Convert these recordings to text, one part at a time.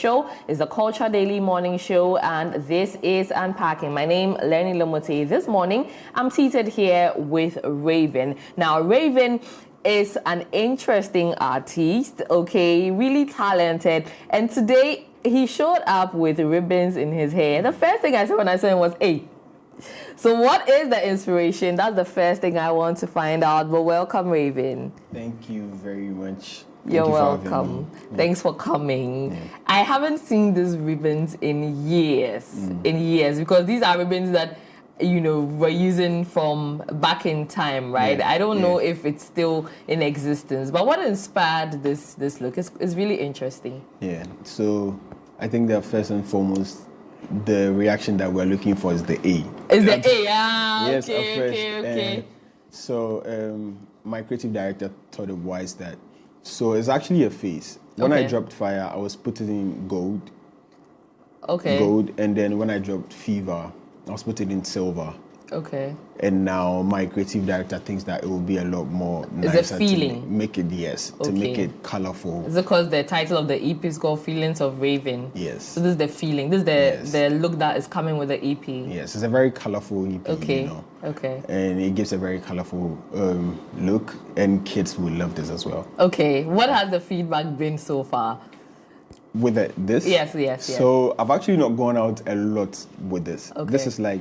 Show is the Culture Daily Morning Show, and this is Unpacking. My name is Lenny Lomote. This morning, I'm seated here with Raevin. Now, Raevin is an interesting artist, okay, really talented, and today he showed up with ribbons in his hair. The first thing I said when I saw him was, hey. So what is the inspiration? That's the first thing I want to find out, but welcome, Raevin. Thank you very much. You're welcome. Thanks for coming. Yeah. I haven't seen these ribbons in years, because these are ribbons that, you know, we're using from back in time, right? Yeah. I don't know if it's still in existence, but what inspired this look is really interesting. Yeah, so I think that first and foremost, the reaction that we're looking for is the A. Is the A? Ah, yes, okay. So my creative director thought it wise that, so it's actually a face. When I dropped Fire, I was putting in gold. Okay. Gold, and then when I dropped Fever, I was putting in silver. Okay. And now my creative director thinks that it will be a lot more nicer. Is it feeling? To make it, yes, to make it colorful. Is it because the title of the EP is called Feelings of Raevin? Yes. So this is the feeling. This is the look that is coming with the EP. Yes, it's a very colorful EP. Okay. You know? Okay. And it gives a very colorful look, and kids will love this as well. Okay. What has the feedback been so far? With this? Yes. So I've actually not gone out a lot with this. Okay. This is like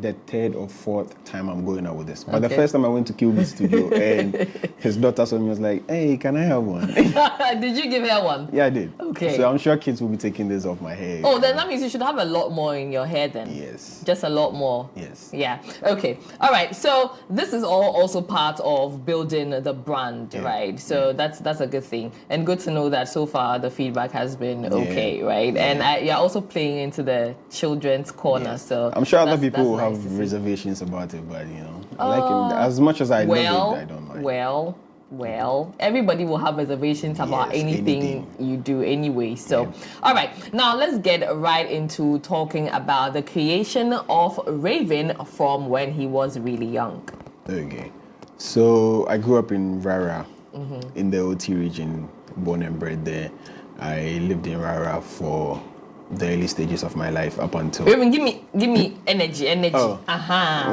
the third or fourth time I'm going out with this. But the first time I went to Kilby's studio and his daughter saw me, was like, hey, can I have one? Did you give her one? Yeah, I did. Okay. So I'm sure kids will be taking this off my hair. Oh, then that means you should have a lot more in your hair then. Yes. Just a lot more. Yes. Yeah. Okay. All right. So this is all also part of building the brand, right? So that's a good thing. And good to know that so far the feedback has been okay, right? And you're also playing into the children's corner. So I'm sure other people will nice have reservations about it, but you know, as much as I love it, I don't mind. Well, everybody will have reservations about anything you do anyway. So, all right, now let's get right into talking about the creation of Raevin from when he was really young. Okay, so I grew up in Rara, in the OT region, born and bred there. I lived in Rara for the early stages of my life up until. Raevin, give me energy. Oh,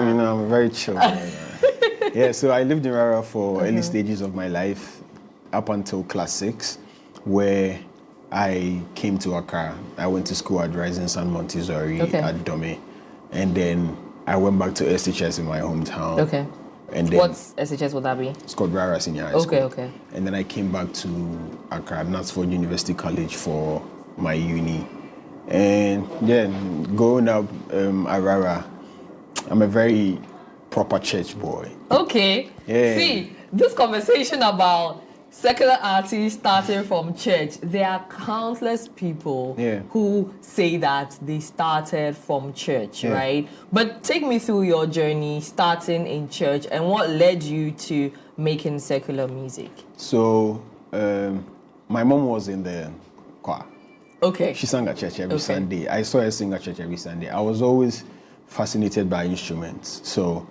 you know, I'm very chill. Yeah, so I lived in Rara for early stages of my life up until class 6, where I came to Accra. I went to school at Rising Sun Montessori at Dome, and then I went back to SHS in my hometown. Okay. And then what's SHS would that be? It's called Rara Senior High School. Okay. And then I came back to Accra, Knatsford University College for my uni. And then growing up at Rara, I'm a very proper church boy. Okay. Yeah. See, this conversation about secular artists starting from church, there are countless people who say that they started from church, right? But take me through your journey starting in church and what led you to making secular music. So, my mom was in the choir. Okay. She sang at church every Sunday. I saw her sing at church every Sunday. I was always fascinated by instruments. So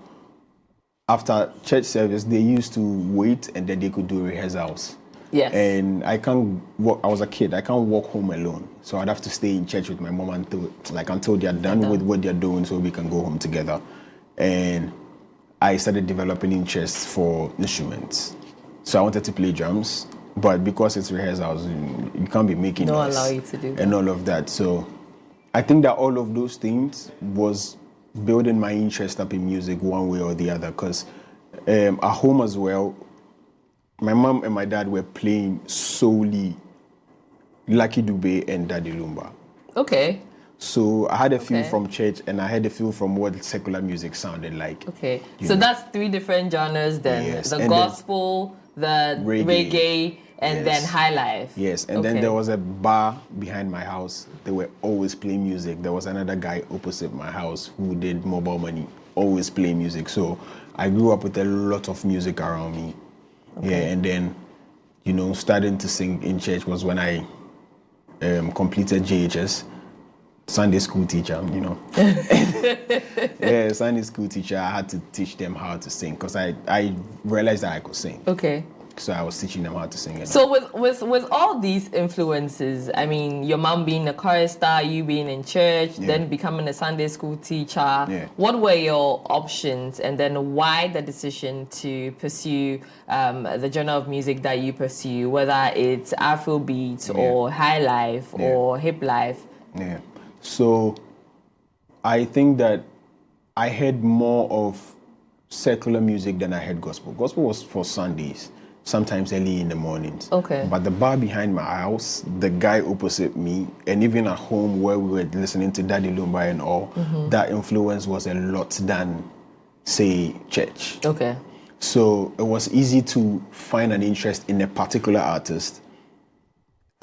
after church service, they used to wait and then they could do rehearsals. Yes. And I can't walk, I was a kid, I can't walk home alone. So I'd have to stay in church with my mom until they're done with what they're doing so we can go home together. And I started developing interest for instruments. So I wanted to play drums. But because it's rehearsals, you can't be making noise. Don't allow you to do that. And all of that. So I think that all of those things was building my interest up in music one way or the other. Because at home as well, my mom and my dad were playing solely Lucky Dube and Daddy Lumba. Okay. So I had a feel from church and I had a feel from what secular music sounded like. Okay. So that's 3 different genres then. Yes. The gospel, the reggae and then high life. Yes, and then there was a bar behind my house. They were always playing music. There was another guy opposite my house who did mobile money, always playing music. So I grew up with a lot of music around me. Yeah, and then, you know, starting to sing in church was when I completed JHS. Sunday school teacher, you know. Sunday school teacher, I had to teach them how to sing because I realized that I could sing. Okay. So I was teaching them how to sing it. So with all these influences, I mean, your mom being a chorister, you being in church, then becoming a Sunday school teacher, what were your options, and then why the decision to pursue the genre of music that you pursue, whether it's Afrobeat or high life or hip life? Yeah. So I think that I heard more of secular music than I heard gospel. Gospel was for Sundays, sometimes early in the mornings. Okay. But the bar behind my house, the guy opposite me, and even at home where we were listening to Daddy Lumba and all, that influence was a lot than, say, church. Okay. So it was easy to find an interest in a particular artist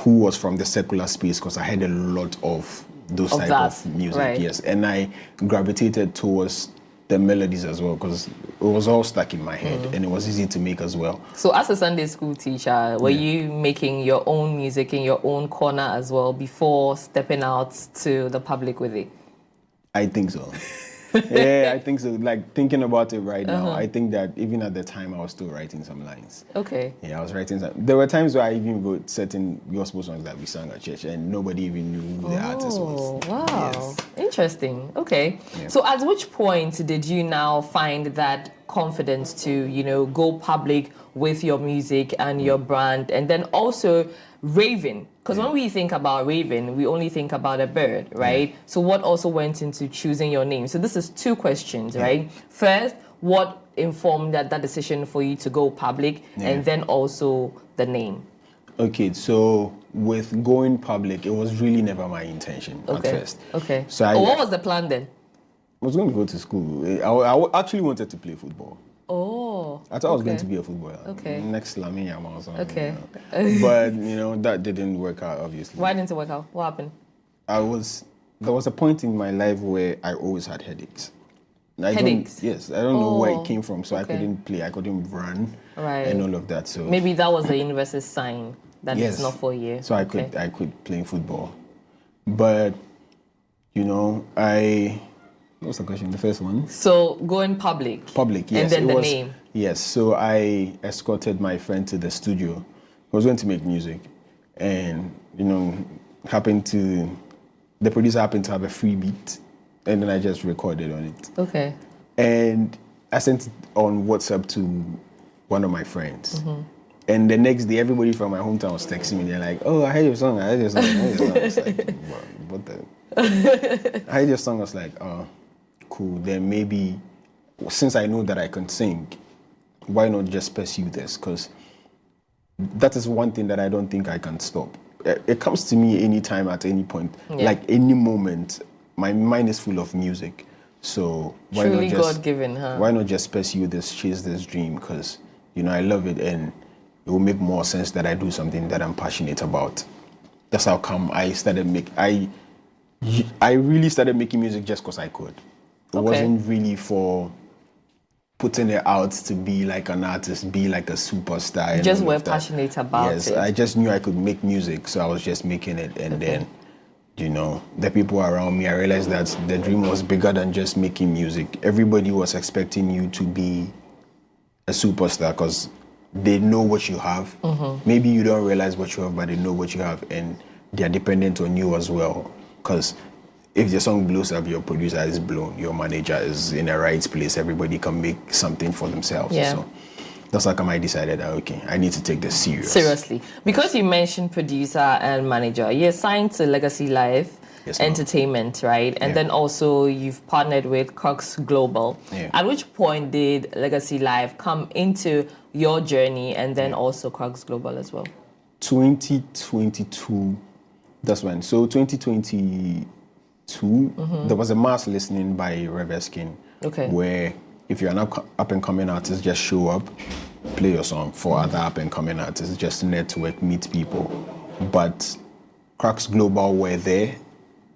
who was from the secular space, because I had a lot of those type of music, yes. And I gravitated towards the melodies as well, because it was all stuck in my head and it was easy to make as well. So as a Sunday school teacher, were you making your own music in your own corner as well before stepping out to the public with it? I think so. Yeah, I think so. Like, thinking about it right now, I think that even at the time I was still writing some lines. Okay. Yeah, I was writing some. There were times where I even wrote certain gospel songs that we sang at church and nobody even knew who the artist was. Oh, wow. Yes. Interesting. Okay. Yeah. So at which point did you now find that confidence to, you know, go public with your music and your brand, and then also Raven? Because when we think about Raven, we only think about a bird, right? So what also went into choosing your name? So this is two questions, right? First, what informed that decision for you to go public, and then also the name? Okay, so with going public, it was really never my intention at first. Okay. So what was the plan then? I was going to go to school. I actually wanted to play football. Oh. I thought I was going to be a footballer. Okay. Next Lamine Yamal or something. Okay. You know. But, you know, that didn't work out, obviously. Why didn't it work out? What happened? There was a point in my life where I always had headaches. Headaches? Yes. I don't know where it came from. So I couldn't play. I couldn't run. Right. And all of that. So maybe that was the universe's sign that it's not for you. So I quit playing football. But, you know, what's the question? The first one? So going public. Public, yes. And then the name. Yes. So I escorted my friend to the studio. He was going to make music. And, you know, the producer happened to have a free beat. And then I just recorded on it. Okay. And I sent it on WhatsApp to one of my friends. And the next day, everybody from my hometown was texting me. They're like, "Oh, I heard your song. I heard your song." I was like, "What the?" I heard your song. I was like, "Oh, cool. Then maybe, since I know that I can sing, why not just pursue this? Because that is one thing that I don't think I can stop. It comes to me anytime, at any point, like any moment. My mind is full of music. So why Truly not just God-given, huh? Why not just pursue this, chase this dream? Because, you know, I love it, and it will make more sense that I do something that I'm passionate about. That's how come I really started making music just because I could. It wasn't really for putting it out to be like an artist, be like a superstar. You just were passionate about it. Yes, I just knew I could make music, so I was just making it. And then, you know, the people around me, I realized that the dream was bigger than just making music. Everybody was expecting you to be a superstar because they know what you have. Maybe you don't realize what you have, but they know what you have, and they're dependent on you as well. Because if your song blows up, your producer is blown, your manager is in the right place, everybody can make something for themselves. Yeah. So that's how come I decided that, okay, I need to take this seriously. Because you mentioned producer and manager, you're signed to Legacy Life Entertainment, right? And then also you've partnered with Cox Global. At which point did Legacy Life come into your journey, and then also Cox Global as well? 2022, that's when. So 2022, there was a mass listening by Reverskin, where if you're an up and coming artist, just show up, play your song for other up and coming artists, just network, meet people. But Cox Global were there,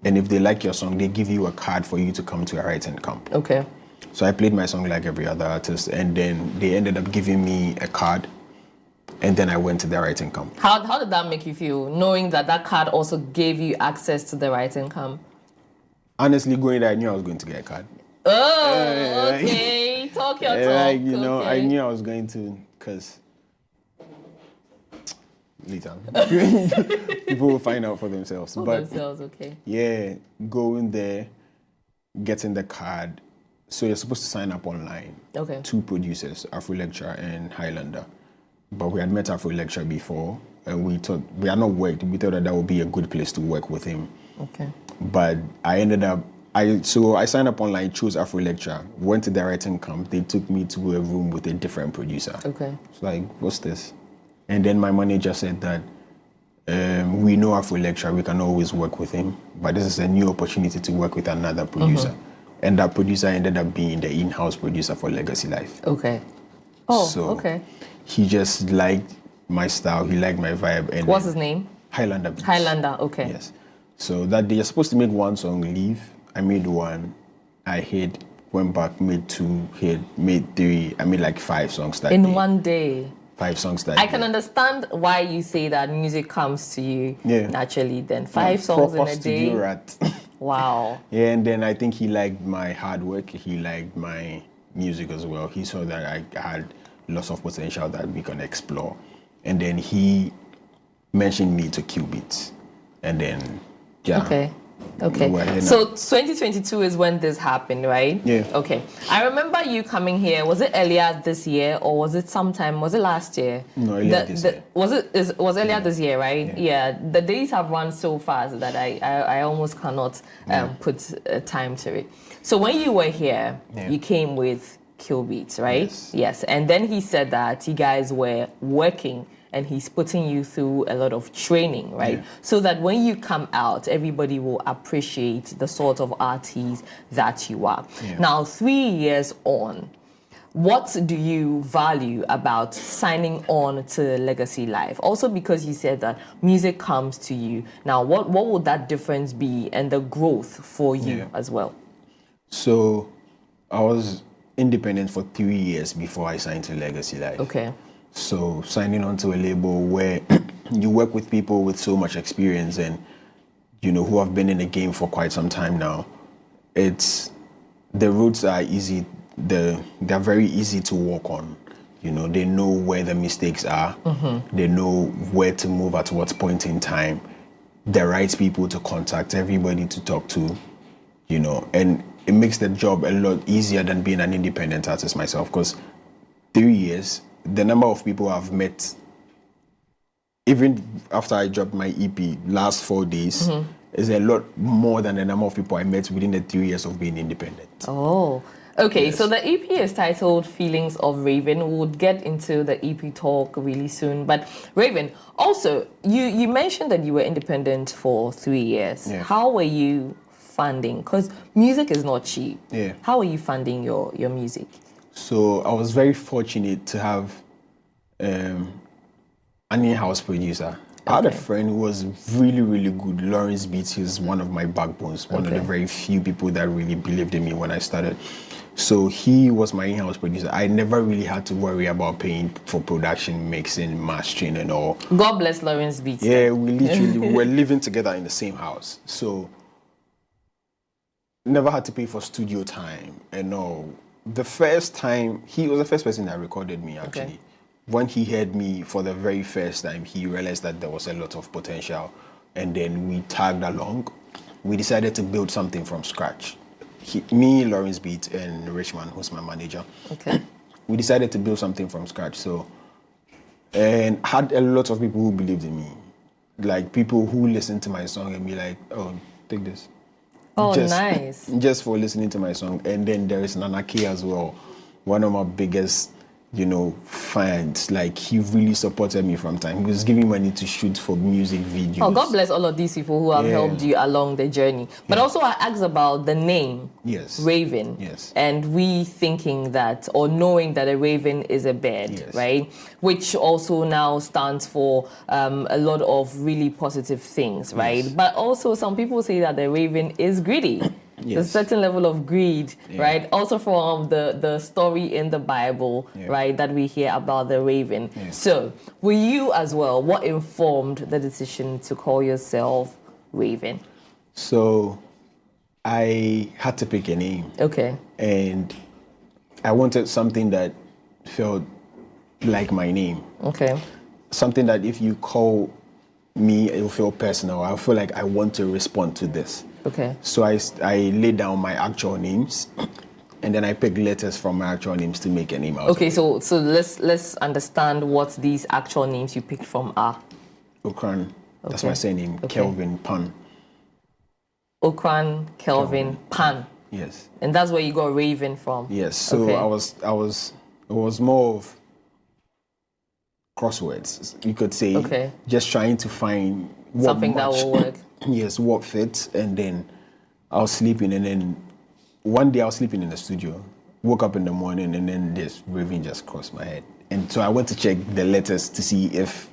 and if they like your song, they give you a card for you to come to a writing camp. Okay. So I played my song like every other artist, and then they ended up giving me a card, and then I went to the writing camp. How did that make you feel, knowing that card also gave you access to the writing camp? Honestly, going there, I knew I was going to get a card. Oh, okay. Talk your talk. You know, I knew I was going to, because later. People will find out for themselves. Okay. Yeah, going there, getting the card. So you're supposed to sign up online. Okay. 2 producers, Afro Lecture and Highlander. But we had met Afro Lecture before, and we thought we had not worked. We thought that would be a good place to work with him. Okay. But I ended up. I signed up online, chose Afro Lecture, went to the writing camp. They took me to a room with a different producer. Okay. It's like, what's this? And then my manager said that we know Afro Lecture, we can always work with him, but this is a new opportunity to work with another producer. And that producer ended up being the in-house producer for Legacy Life. Okay. Oh, so okay. He just liked my style, he liked my vibe. And what's his name? Highlander Beats. Highlander, okay. Yes. So that day you're supposed to make 1 song, leave. I made 1, I hit, went back, made 2, hit, made 3. I made like 5 songs that day. In one day? 5 songs that day. I can understand why you say that music comes to you naturally then. 5 songs in a day? Rat. Wow. Yeah, and then I think he liked my hard work. He liked my music as well. He saw that I had lots of potential that we can explore. And then he mentioned me to Q Beats. And then, yeah. Okay. So 2022 is when this happened, right? Yeah. Okay. I remember you coming here. Was it earlier this year or was it last year? No, earlier this year. Was earlier this year, right? Yeah. The days have run so fast that I almost cannot put time to it. So when you were here, you came with Kill Beats, right? Yes. And then he said that you guys were working and he's putting you through a lot of training, right? Yeah. So that when you come out, everybody will appreciate the sort of artist that you are. Yeah. Now, 3 years on, what do you value about signing on to Legacy Life? Also because you said that music comes to you. Now, what would that difference be and the growth for you as well? So I was independent for 3 years before I signed to Legacy Life. Okay. So signing onto a label where you work with people with so much experience and, you know, who have been in the game for quite some time now, the roads are easy. They're very easy to walk on. You know, they know where the mistakes are. They know where to move at what point in time, the right people to contact, everybody to talk to, you know, and it makes the job a lot easier than being an independent artist myself, because 3 years, the number of people I've met, even after I dropped my EP last 4 days, is a lot more than the number of people I met within the 3 years of being independent. Oh, okay. Yes. So the EP is titled Feelings of Raevin. We'll get into the EP talk really soon. But Raevin, also, you mentioned that you were independent for 3 years. Yeah. How were you funding? Because music is not cheap. Yeah. How are you funding your music? So I was very fortunate to have an in-house producer. I had a friend who was really, really good. Lawrence Beats, he's one of my backbones, one of the very few people that really believed in me when I started. So he was my in-house producer. I never really had to worry about paying for production, mixing, mastering and all. God bless Lawrence Beats. Yeah, we literally were living together in the same house. So never had to pay for studio time and all. The first time, he was the first person that recorded me, actually. Okay. When he heard me for the very first time, he realized that there was a lot of potential. And then we tagged along. We decided to build something from scratch. Me, Lawrence Beat, and Richman, who's my manager. Okay. We decided to build something from scratch. So, and had a lot of people who believed in me. Like people who listened to my song and be like, oh, take this. Oh, nice. Just for listening to my song. And then there is Nana K as well, one of my biggest, you know, fans. Like, he really supported me from time. He was giving money to shoot for music videos. Oh, God bless all of these people who have helped you along the journey. But also I asked about the name, Raevin. Yes. And we thinking that, or knowing that a raven is a bird, right? Which also now stands for a lot of really positive things, right? But also some people say that the raven is greedy. There's a certain level of greed, right? Also from the story in the Bible, right, that we hear about the raven. So, were you as well, what informed the decision to call yourself Raevin? So, I had to pick a name. Okay. And I wanted something that felt like my name. Okay. something that if you call me, it will feel personal. I feel like I want to respond to this. Okay. So I lay down my actual names, and then I pick letters from my actual names to make a name out. Okay, so let's understand what these actual names you picked from are. Okran, that's Okay. my surname. Okay. Kelvin Pan. Okran, Kelvin, Pan. Yes. And that's where you got Raven from. Yes. So Okay. it was more of crosswords, you could say. Okay. Just trying to find what Something that will work. Yes, what fits. And then I was sleeping, and then one day I was sleeping in the studio, woke up in the morning, and then this Raven just crossed my head. And so I went to check the letters to see if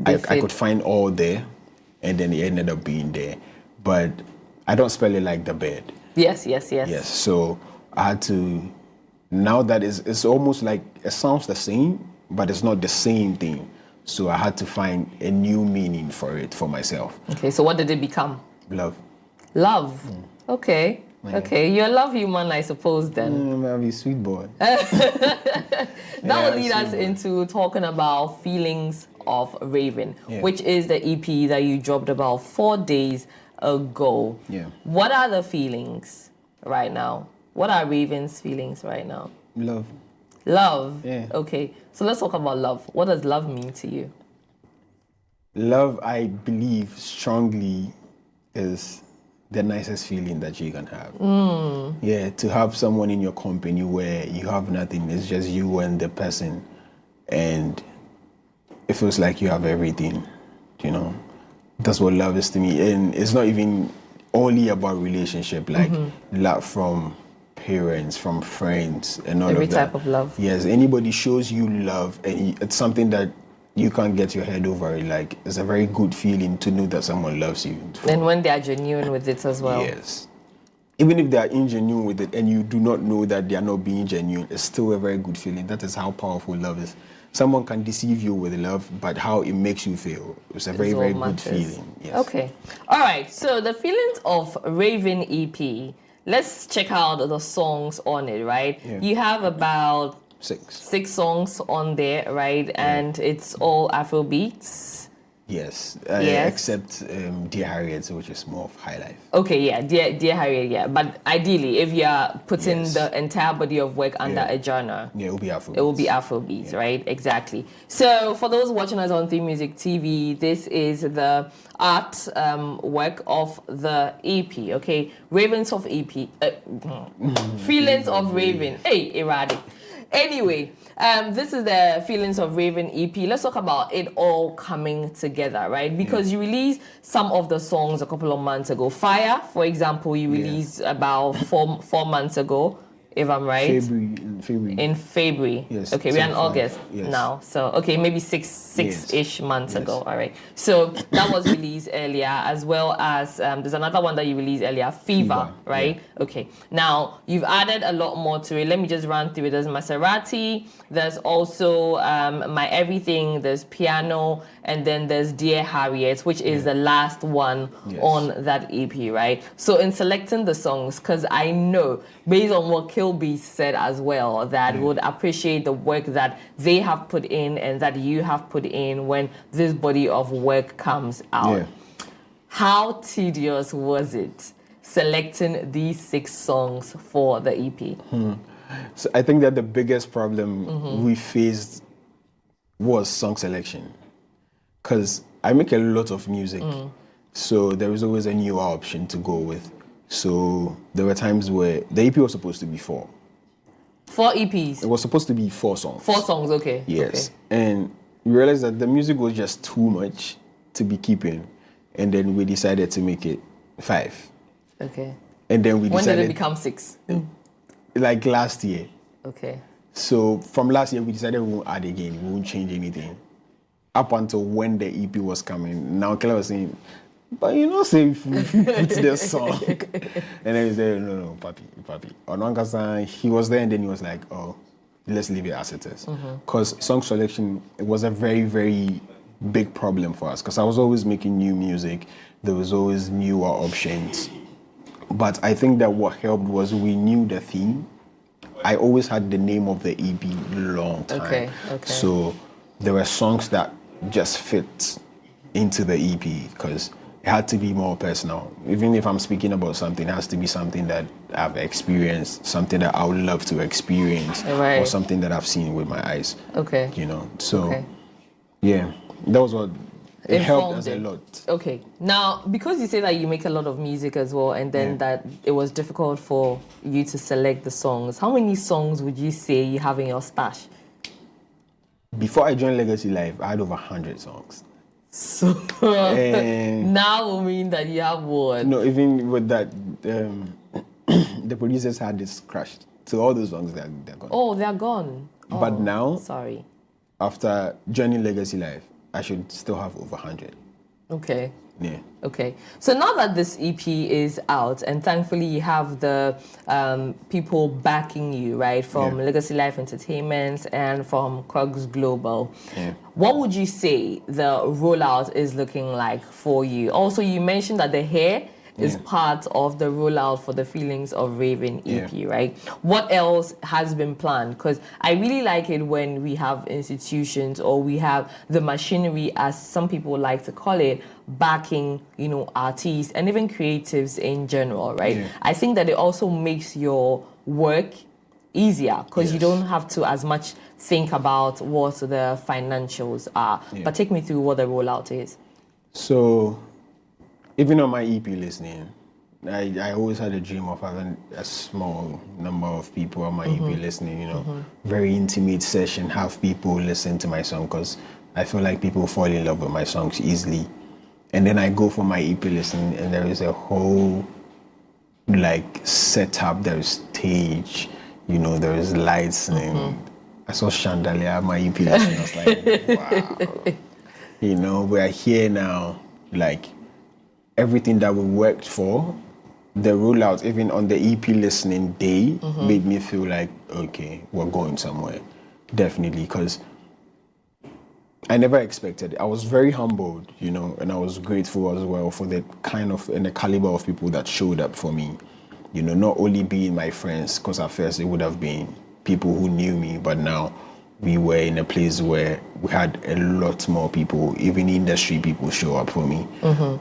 I could find all there, and then it ended up being there. But I don't spell it like the bird. Yes. Yes, so I had to, now that it's almost like, it sounds the same, but it's not the same thing. So I had to find a new meaning for it for myself. Okay, so what did it become? Love. Love. Okay. Yeah. Okay, you're a love human, I suppose, then. I'm a sweet boy. That will lead us sweet boy. into talking about Feelings of Raven, Yeah. which is the EP that you dropped about 4 days ago. Yeah. What are the feelings right now? What are Raven's feelings right now? Love. Love. Yeah. Okay, so let's talk about love. What does love mean to you? Love, I believe strongly, is the nicest feeling that you can have. Yeah, to have someone in your company where you have nothing, it's just you and the person, and it feels like you have everything, you know. That's what love is to me. And it's not even only about relationship, like love from parents, from friends, and all Every of that. type of love. Yes, anybody shows you love, and it's something that you can't get your head over it. Like, it's a very good feeling to know that someone loves you. And when they are genuine with it as well. Yes. Even if they are ingenuine with it and you do not know that they are not being genuine, it's still a very good feeling. That is how powerful love is. Someone can deceive you with love, but how it makes you feel, it's a very, very good feeling. Yes. Okay. All right. So the Feelings of Raven EP, let's check out the songs on it, right? Yeah. You have about 6 songs on there, right? And it's all Afro beats. Yes. Yes. Except Dear Harriet, which is more of high life. Okay, yeah, Dear Harriet, yeah. But ideally, if you are putting Yes. the entire body of work under Yeah. a genre, Yeah, it will be Afro. it will be Afrobeats, right? Exactly. So for those watching us on Theme Music TV, this is the art work of the EP, okay? Ravens of EP, Feelings of Raven. Hey, erratic. Anyway, this is the Feelings of Raven EP. Let's talk about it all coming together, right? Because you released some of the songs a couple of months ago. Fire, for example, you released about four months ago, if I'm right. February. In February. Yes. Okay, we're in 5. August Yes. now. So, okay, maybe six-ish months ago. All right. So that was released earlier, as well as there's another one that you released earlier, Fever, right? Yeah. Okay. Now, you've added a lot more to it. Let me just run through it. There's Maserati. There's also My Everything. There's Piano. And then there's Dear Harriet, which is the last one on that EP, right? So in selecting the songs, because I know, based on what Kilby said as well, that would appreciate the work that they have put in and that you have put in when this body of work comes out. Yeah. How tedious was it selecting these 6 songs for the EP? So I think that the biggest problem we faced was song selection. Because I make a lot of music, so there was always a newer option to go with. So there were times where the EP was supposed to be 4. 4 EPs? It was supposed to be 4 songs. 4 songs, okay. Yes. Okay. And we realized that the music was just too much to be keeping. And then we decided to make it 5. Okay. And then we decided... When did it become 6? Like last year. Okay. So from last year, we decided we won't add again. We won't change anything. Up until when the EP was coming. Now Kela was saying, but you know, say if you put this song. And then he said, no, papi. On he was there and then he was like, oh, let's leave it as it is. Because song selection, it was a very, very big problem for us. Because I was always making new music. There was always newer options. But I think that what helped was we knew the theme. I always had the name of the EP long time. Okay. So there were songs that just fit into the EP because it had to be more personal. Even if I'm speaking about something, it has to be something that I've experienced, something that I would love to experience, or something that I've seen with my eyes. Okay. You know, so yeah, that was what it helped us a lot. Okay. Now, because you say that you make a lot of music as well, and then that it was difficult for you to select the songs, how many songs would you say you have in your stash? Before I joined Legacy Life, I had over 100 songs. So now will mean that you have what? No, even with that, the producers had this crashed. So all those songs, they're gone. Oh, they're gone. But now, sorry. After joining Legacy Life, I should still have over 100. Okay. Yeah. Okay. So now that this EP is out, and thankfully you have the people backing you, right, from Legacy Life Entertainment and from Cogs Global, what would you say the rollout is looking like for you? Also, you mentioned that the hair is part of the rollout for the Feelings of Raevin EP, right? What else has been planned? Because I really like it when we have institutions, or we have the machinery, as some people like to call it, backing, you know, artists and even creatives in general, right? I think that it also makes your work easier because you don't have to as much think about what the financials are. But take me through what the rollout is. So, even on my EP listening, I always had a dream of having a small number of people on my EP listening, you know, very intimate session, have people listen to my song, because I feel like people fall in love with my songs easily. And then I go for my EP listening, and there is a whole like setup, there's stage, you know, there's lights, and I saw chandelier at my EP listening. I was like, wow. You know, we are here now, like everything that we worked for, the rollout, even on the EP listening day, made me feel like, okay, we're going somewhere. Definitely, because I never expected it. I was very humbled, you know, and I was grateful as well for the kind of and the caliber of people that showed up for me. You know, not only being my friends, because at first it would have been people who knew me, but now we were in a place where we had a lot more people, even industry people, show up for me.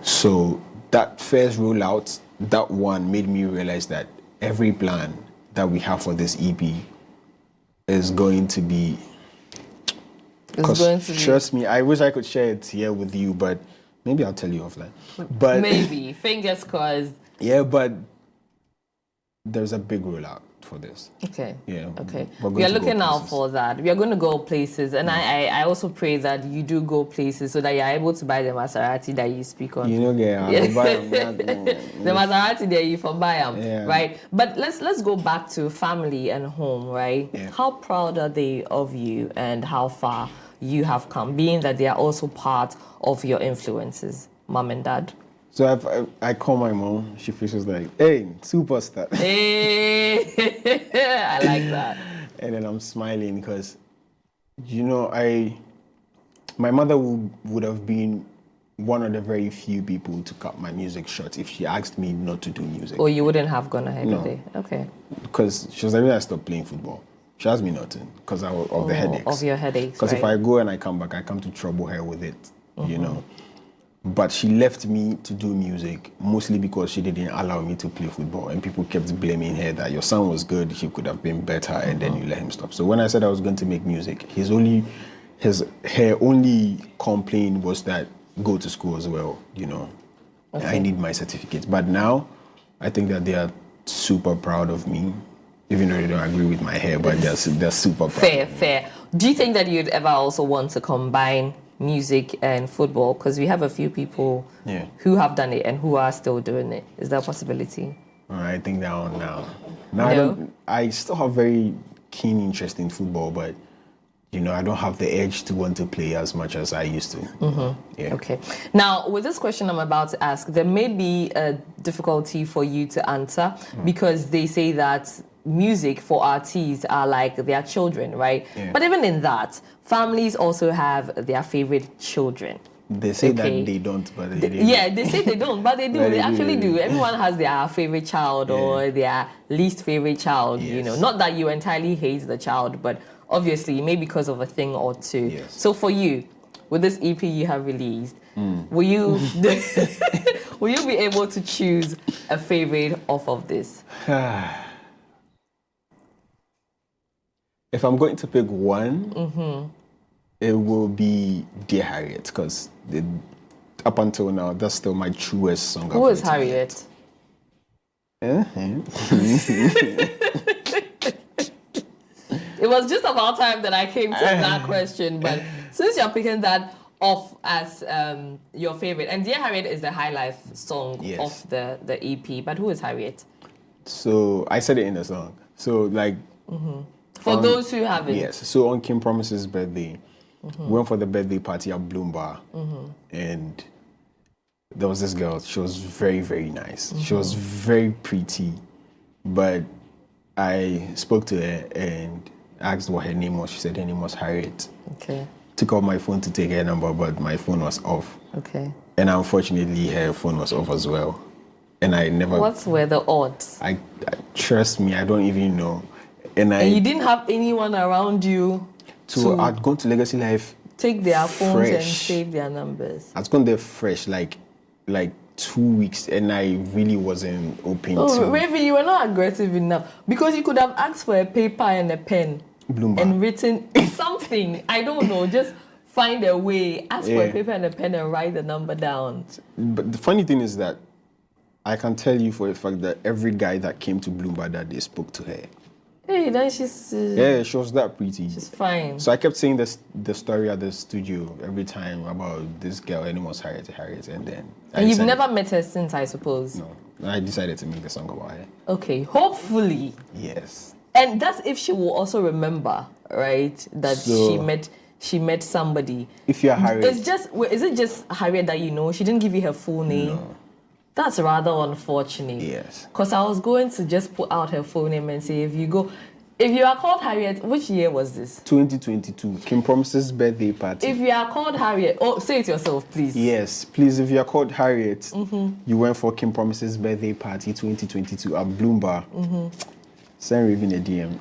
So that first rollout, that one made me realize that every plan that we have for this EP is going to be, trust me, I wish I could share it here with you, but maybe I'll tell you offline. But maybe, fingers crossed. Yeah, but there's a big rollout for this. Okay. Yeah. Okay. We are looking out for that. We are going to go places, and I also pray that you do go places so that you are able to buy the Maserati that you speak on. You know, the Maserati that you for buy them, right? But let's go back to family and home, right? Yeah. How proud are they of you, and how far you have come, being that they are also part of your influences, mom and dad? So I call my mom, she feels like, hey, superstar. Hey, I like that. And then I'm smiling because, you know, my mother would have been one of the very few people to cut my music short if she asked me not to do music. Or you wouldn't have gone ahead with it? Okay. Because she was like, when I stopped playing football, she asked me not to because of the headaches. Of your headaches, because if I go and I come back, I come to trouble her with it, you know. But she left me to do music mostly because she didn't allow me to play football, and people kept blaming her that your son was good, he could have been better, and then you let him stop. So when I said I was going to make music, her only complaint was that go to school as well, you know. Okay. I need my certificate. But now I think that they are super proud of me, even though they don't agree with my hair, but they're super proud. Fair. Do you think that you'd ever also want to combine music and football? Because we have a few people who have done it and who are still doing it. Is there a possibility? I think that one now. No? I still have very keen interest in football, but you know, I don't have the edge to want to play as much as I used to. Yeah. Okay. Now, with this question I'm about to ask, there may be a difficulty for you to answer because they say that music for artists are like their children, right? Yeah. But even in that, families also have their favorite children. They say that they don't, but they do. Yeah, they say they don't, but they do. They actually do. Everyone has their favorite child or their least favorite child, you know. Not that you entirely hate the child, but obviously maybe because of a thing or two. So for you, with this EP you have released, will you will you be able to choose a favorite off of this? If I'm going to pick one, it will be Dear Harriet, because up until now, that's still my truest song. Who is Harriet? It was just about time that I came to that question, but since you're picking that off as your favorite, and Dear Harriet is the high life song of the EP, but who is Harriet? So I said it in the song. So like, for those who haven't. Yes. So on Kim Promise's birthday, we went for the birthday party at Bloom Bar, and there was this girl. She was very, very nice. She was very pretty, but I spoke to her and asked what her name was. She said her name was Harriet. Okay. Took out my phone to take her number, but my phone was off. Okay. And unfortunately, her phone was off as well. And I never... What were the odds? I trust me, I don't even know. And you didn't have anyone around you to... I'd gone to Legacy Life... Take their phones and save their numbers. I'd gone there fresh, like 2 weeks, and I really wasn't open to... Oh, Raven, you were not aggressive enough, because you could have asked for a paper and a pen and written something. I don't know, just find a way, ask for a paper and a pen and write the number down. But the funny thing is that I can tell you for a fact that every guy that came to Bloomberg that day spoke to her. Hey, then she's... yeah, she was that pretty. She's fine. So I kept saying the story at the studio every time about this girl, and it was Harriet, and then... And you've never met her since, I suppose? No. I decided to make the song about her. Okay, hopefully. Yes. And that's if she will also remember, right? That she met somebody. If you're Harriet... Is it just Harriet that you know? She didn't give you her full name? No. That's rather unfortunate. Yes. Because I was going to just put out her full name and say, if you are called Harriet, which year was this? 2022, Kim Promise's birthday party. If you are called Harriet, say it yourself, please. Yes, please, if you are called Harriet, you went for Kim Promise's birthday party 2022 at Bloom Bar. Send Raven a DM.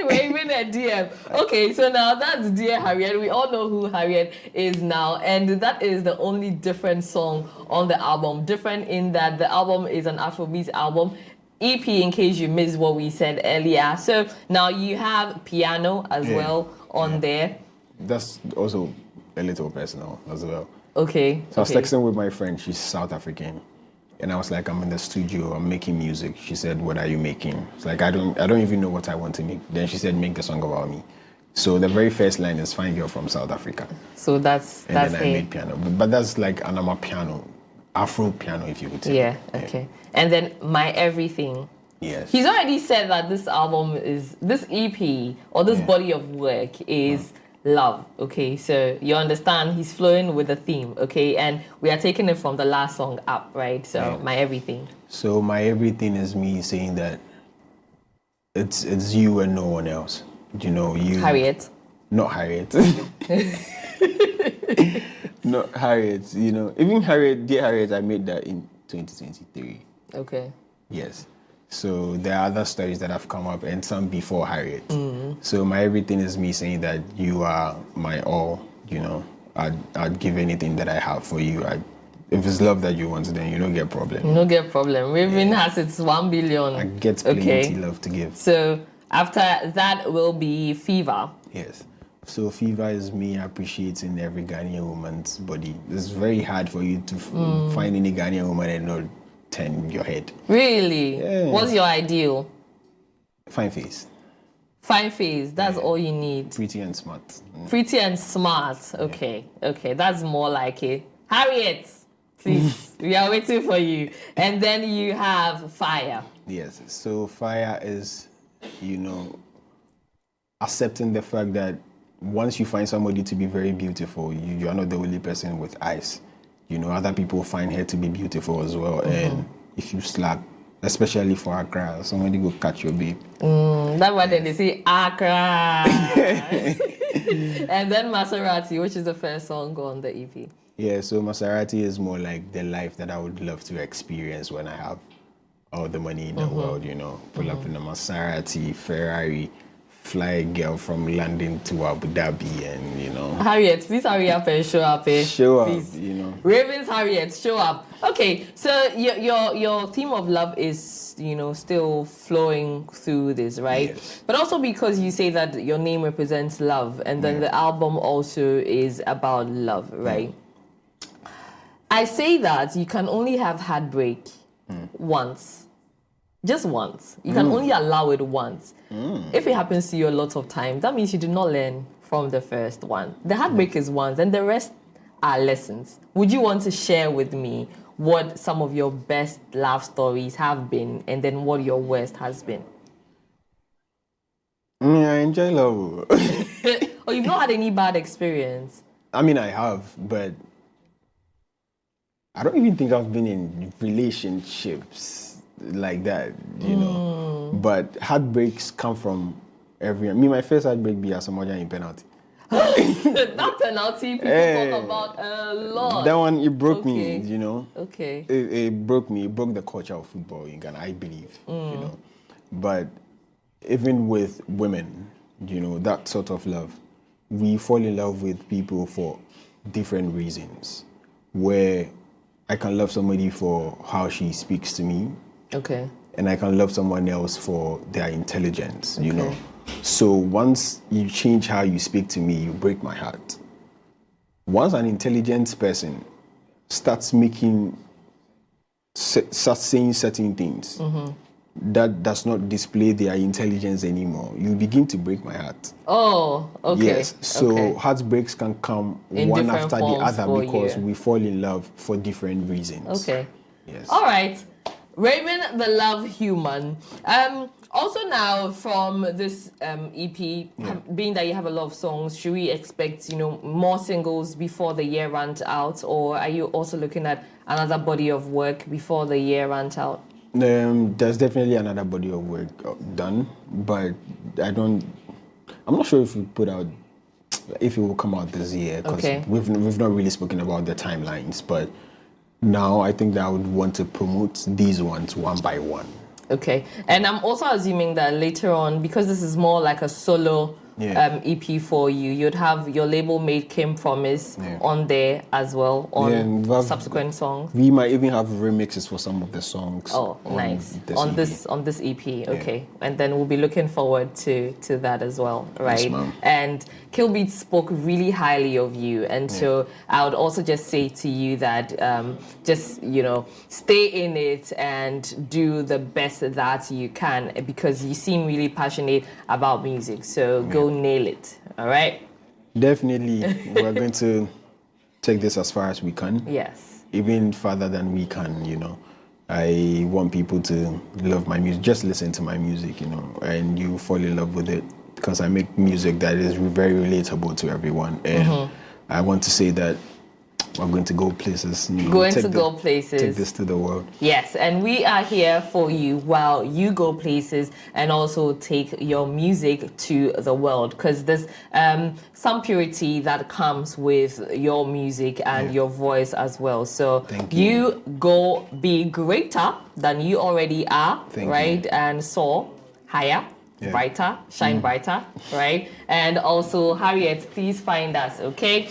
Raven a DM. Okay, so now that's Dear Harriet. We all know who Harriet is now, and that is the only different song on the album. Different in that the album is an Afrobeat album. EP, in case you missed what we said earlier. So now you have piano as well on there. That's also a little personal as well. Okay. So I was texting with my friend. She's South African. And I was like, I'm in the studio, I'm making music. She said, what are you making? It's like, I don't even know what I want to make. Then she said, make a song about me. So the very first line is Fine Girl from South Africa. So that's then I made piano. But that's like an piano, Afro piano, if you would say. Yeah, okay. And then My Everything. Yes. He's already said that this EP, or this body of work is love, okay? So you understand he's flowing with the theme, okay? And we are taking it from the last song up, right? So My Everything. So My Everything is me saying that it's you and no one else. You know, you... Harriet. Not Harriet. Not Harriet, you know. Even Harriet, Dear Harriet, I made that in 2023. Okay. Yes. So there are other stories that have come up, and some before Harriet. So My Everything is me saying that you are my all, you know. I'd give anything that I have for you. If it's love that you want, then you don't get problem. You don't get problem. Raven has its 1 billion. I get plenty love to give. So after that will be Fever. Yes. So Fever is me appreciating every Ghanaian woman's body. It's very hard for you to find any Ghanaian woman and not turn your head. Really? Yeah. What's your ideal? Fine face. Fine face, that's all you need. Pretty and smart. Pretty and smart. Okay, okay, that's more like it. Harriet, please, we are waiting for you. And then you have Fire. Yes, so Fire is, you know, accepting the fact that once you find somebody to be very beautiful, you are not the only person with eyes. You know, other people find her to be beautiful as well. And if you slack, especially for Accra, somebody go catch your babe. That's why they say Accra. And then Maserati, which is the first song on the EP. Yeah, so Maserati is more like the life that I would love to experience when I have all the money in the world, you know. Pull up in a Maserati, Ferrari, fly a girl from London to Abu Dhabi, and Harriet, please hurry up and show up. show please. up. Raven's Harriet, show up. Okay, so your theme of love is still flowing through this, right? Yes. But also because you say that your name represents love, and then the album also is about love, right? I say that you can only have heartbreak once. Just once. You can only allow it once. If it happens to you a lot of times, that means you did not learn from the first one. The heartbreak is once, and the rest are lessons. Would you want to share with me what some of your best love stories have been, and then what your worst has been? I enjoy love. Or you've not had any bad experience? I mean, I have, but I don't even think I've been in relationships like that, But heartbreaks come from everyone. My first heartbreak be as a in penalty. That penalty people talk about a lot. That one, it broke Okay. me, Okay. It broke me. It broke the culture of football in Ghana, I believe, But even with women, that sort of love, we fall in love with people for different reasons. Where I can love somebody for how she speaks to me. Okay. And I can love someone else for their intelligence, So once you change how you speak to me, you break my heart. Once an intelligent person starts saying certain things that does not display their intelligence anymore, you begin to break my heart. Oh, okay. Yes, so heartbreaks can come in one different after the forms other because you. we fall in love for different reasons. Okay. Yes. All right. Raven, the Love Human. Also now from this EP, being that you have a lot of songs, should we expect, more singles before the year runs out? Or are you also looking at another body of work before the year runs out? There's definitely another body of work done, but I'm not sure if it will come out this year, because we've not really spoken about the timelines, but now I think that I would want to promote these ones one by one. Okay, and I'm also assuming that later on, because this is more like a solo EP for you, you'd have your label mate Kim Promise on there as well on subsequent songs. We might even have remixes for some of the songs. Oh, nice. On this EP, okay. And then we'll be looking forward to that as well, right? Yes, ma'am. And Killbeat spoke really highly of you, and so I would also just say to you that just stay in it and do the best that you can, because you seem really passionate about music. So go nail it. All right. Definitely, we're going to take this as far as we can. Yes. Even further than we can. I want people to love my music. Just listen to my music, and you fall in love with it, because I make music that is very relatable to everyone. And I want to say that we're going to go places. Take this to the world. Yes, and we are here for you while you go places and also take your music to the world, because there's some purity that comes with your music and your voice as well. So you go be greater than you already are, right? And soar higher. Brighter, shine brighter, right? And also, Harriet, please find us, okay?